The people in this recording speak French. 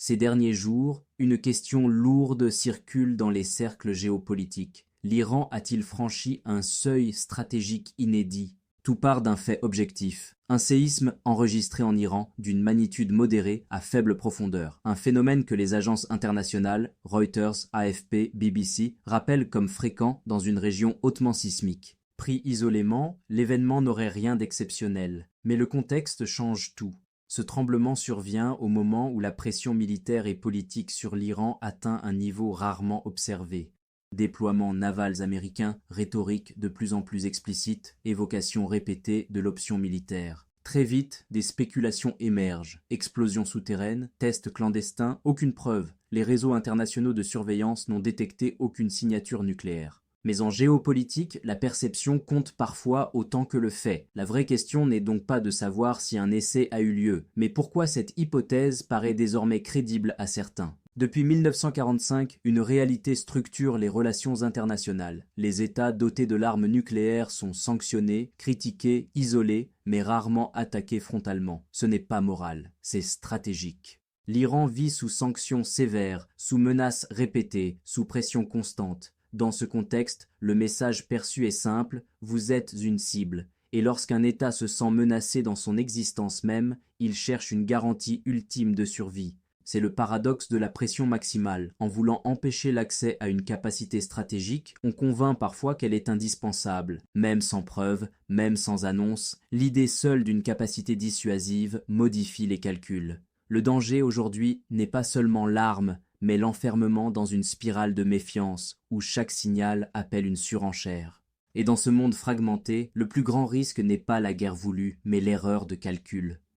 Ces derniers jours, une question lourde circule dans les cercles géopolitiques. L'Iran a-t-il franchi un seuil stratégique inédit? Tout part d'un fait objectif. Un séisme enregistré en Iran d'une magnitude modérée à faible profondeur. Un phénomène que les agences internationales, Reuters, AFP, BBC, rappellent comme fréquent dans une région hautement sismique. Pris isolément, l'événement n'aurait rien d'exceptionnel. Mais le contexte change tout. Ce tremblement survient au moment où la pression militaire et politique sur l'Iran atteint un niveau rarement observé. Déploiements navals américains, rhétorique de plus en plus explicite, évocation répétée de l'option militaire. Très vite, des spéculations émergent. Explosions souterraines, tests clandestins, aucune preuve. Les réseaux internationaux de surveillance n'ont détecté aucune signature nucléaire. Mais en géopolitique, la perception compte parfois autant que le fait. La vraie question n'est donc pas de savoir si un essai a eu lieu, mais pourquoi cette hypothèse paraît désormais crédible à certains. Depuis 1945, une réalité structure les relations internationales. Les États dotés de l'arme nucléaire sont sanctionnés, critiqués, isolés, mais rarement attaqués frontalement. Ce n'est pas moral, c'est stratégique. L'Iran vit sous sanctions sévères, sous menaces répétées, sous pression constante. Dans ce contexte, le message perçu est simple, vous êtes une cible. Et lorsqu'un État se sent menacé dans son existence même, il cherche une garantie ultime de survie. C'est le paradoxe de la pression maximale. En voulant empêcher l'accès à une capacité stratégique, on convainc parfois qu'elle est indispensable. Même sans preuve, même sans annonce, l'idée seule d'une capacité dissuasive modifie les calculs. Le danger aujourd'hui n'est pas seulement l'arme, mais l'enfermement dans une spirale de méfiance, où chaque signal appelle une surenchère. Et dans ce monde fragmenté, le plus grand risque n'est pas la guerre voulue, mais l'erreur de calcul.